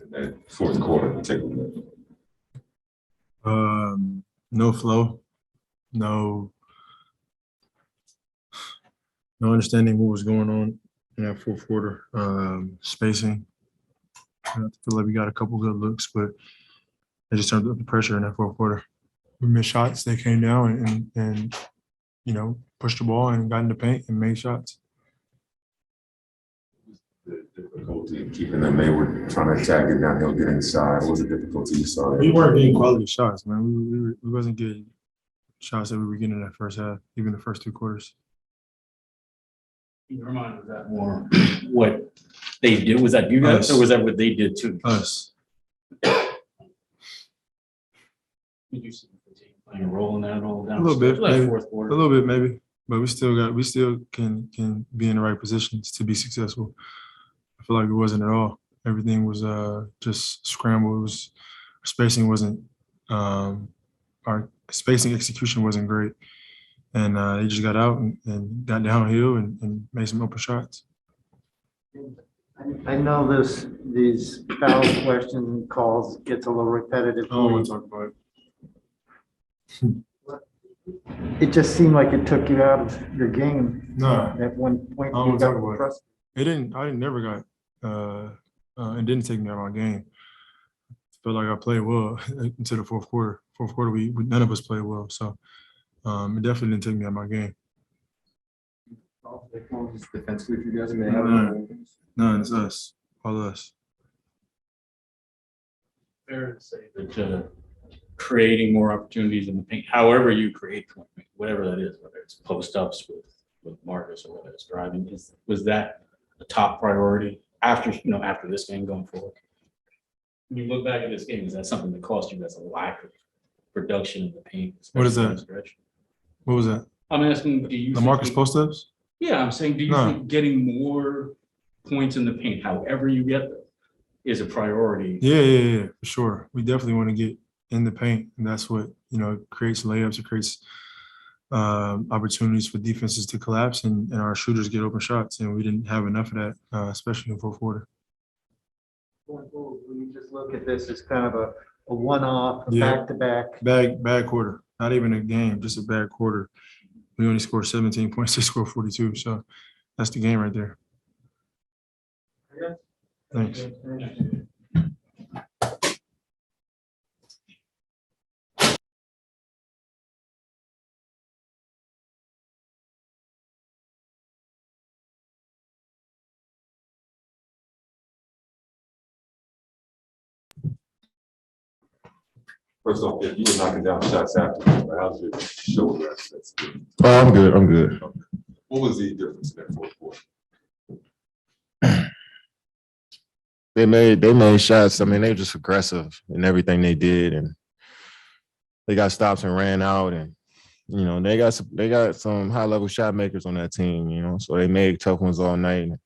in that fourth quarter in particular? No flow, no understanding what was going on in that fourth quarter. Spacing. I feel like we got a couple good looks, but they just turned up the pressure in that fourth quarter. We missed shots. They came down and pushed the ball and got in the paint and made shots. The difficulty in keeping them, they were trying to attack it downhill, get inside. What was the difficulty you saw? We weren't getting quality shots, man. We wasn't getting shots that we were getting in that first half, even the first two quarters. In your mind, was that more what they did? Was that you guys, or was that what they did too? Us. Did you see the team playing a role in that all down? A little bit, like maybe. Fourth quarter. A little bit, maybe. But we still can be in the right positions to be successful. I feel like it wasn't at all. Everything was just scrambled. It was spacing wasn't our spacing execution wasn't great. And they just got out and got downhill and made some open shots. I know these foul questions and calls gets a little repetitive. I don't want to talk about it. It just seemed like it took you out of your game. No. At one point. I don't you want to talk got about it. frustrated. It didn't. I never got. It didn't take me out of my game. I felt like I played well into the fourth quarter. Fourth quarter, we none of us played well, so it definitely didn't take me out of my game. Defensively, if you guys may have None, it's us, all of us. Fair to say that creating more opportunities in the paint, however you create, whatever that is, whether it's post ups with Marcus or whether it's driving, was that a top priority after this game going forward? When you look back at this game, is that something that cost you guys a lack of production in the paint? What is that? What was that? I'm asking, do you The Marcus post ups? Yeah, I'm saying, do you No. think getting more points in the paint, however you get them, is a priority? Yeah, for sure. We definitely want to get in the paint, and that's what creates layups. It creates opportunities for defenses to collapse, and our shooters get open shots. And we didn't have enough of that, especially in the fourth quarter. Going forward, when you just look at this as kind of a one-off, Yeah. back-to-back. Bad quarter. Not even a game, just a bad quarter. We only scored 17 points. They scored 42. So that's the game right there. Thanks. First off, yeah, you were knocking down shots afterwards, but how's your shoulder? That's good. Oh, I'm good. I'm good. What was the difference in that fourth quarter? They made shots. I mean, they were just aggressive in everything they did, and they got stops and ran out, and they got some high level shot makers on that team. So they made tough ones all night. You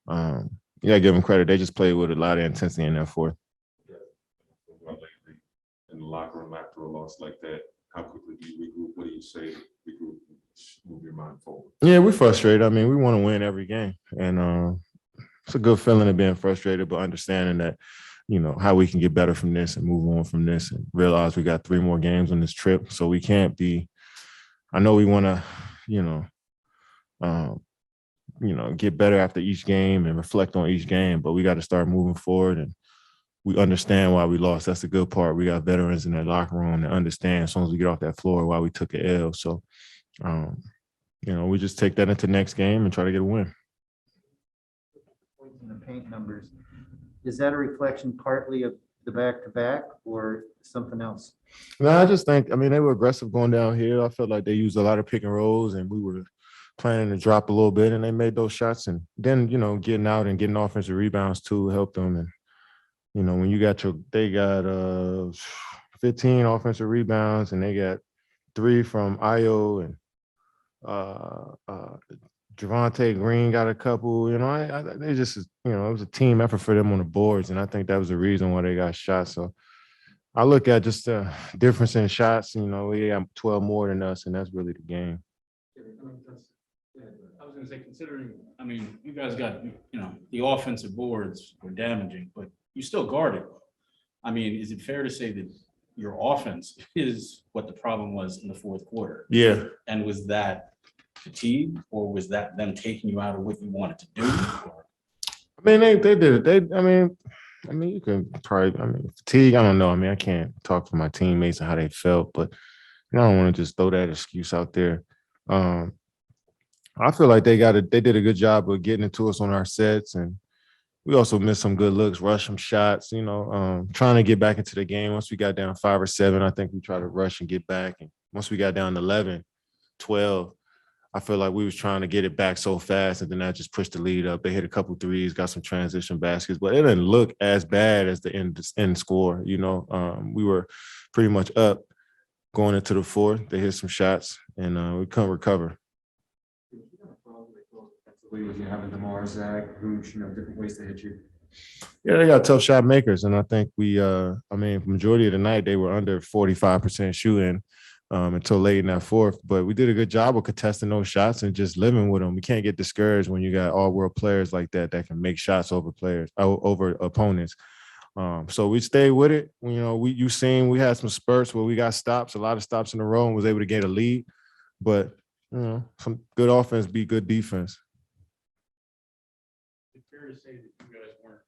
gotta give them credit. They just played with a lot of intensity in that fourth. In the locker room after a loss like that, how quickly do you regroup? What do you say? Regroup, move your mind forward. Yeah, we're frustrated. I mean, we want to win every game, and it's a good feeling of being frustrated, but understanding that, how we can get better from this and move on from this, and realize we got 3 more games on this trip, so we can't be. I know we want to, get better after each game and reflect on each game, but we got to start moving forward, and we understand why we lost. That's the good part. We got veterans in that locker room that understand as soon as we get off that floor why we took an L. So, we just take that into next game and try to get a win. In the paint numbers, is that a reflection partly of the back-to-back or something else? No, I just think, they were aggressive going down here. I felt like they used a lot of pick and rolls, and we were planning to drop a little bit, and they made those shots. And then, getting out and getting offensive rebounds too helped them. And, when they got 15 offensive rebounds, and they got 3 from Io, and Javante Green got a couple. They just, it was a team effort for them on the boards, and I think that was the reason why they got shots. So I look at just the difference in shots. We got 12 more than us, and that's really the game. I was going to say, considering, you guys got, the offensive boards were damaging, but you still guarded well. I mean, is it fair to say that your offense is what the problem was in the fourth quarter? Yeah. And was that fatigue, or was that them taking you out of what you wanted to do? Or- I mean, they did it. I mean, you can probably, fatigue. I don't know. I mean, I can't talk for my teammates and how they felt, but I don't want to just throw that excuse out there. I feel like they did a good job of getting it to us on our sets, and we also missed some good looks, rush some shots, trying to get back into the game. Once we got down 5 or 7, I think we tried to rush and get back. And once we got down 11, 12, I feel like we was trying to get it back so fast, and then that just pushed the lead up. They hit a couple threes, got some transition baskets, but it didn't look as bad as the end score. We were pretty much up going into the fourth. They hit some shots, and we couldn't recover. With you having DeMar, Zach, Vooch, different ways to hit you. Yeah, they got tough shot makers, and I think majority of the night they were under 45% shooting until late in that fourth. But we did a good job of contesting those shots and just living with them. We can't get discouraged when you got all-world players like that can make shots over opponents. So we stayed with it. We had some spurts where we got stops, a lot of stops in a row, and was able to get a lead. But some good offense beat good defense. Is it fair to say that you guys weren't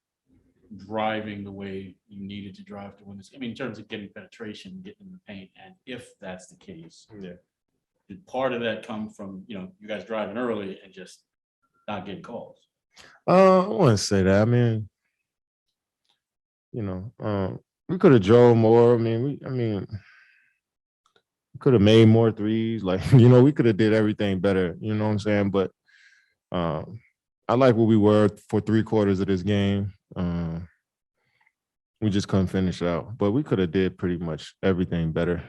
driving the way you needed to drive to win this? I mean, in terms of getting penetration, getting in the paint, and if that's the case, did part of that come from, you guys driving early and just not getting calls? I wouldn't say that. I mean, we could have drove more. We could have made more threes. Like, we could have did everything better. You know what I'm saying? But I like where we were for 3/4 of this game. We just couldn't finish it out, but we could have did pretty much everything better.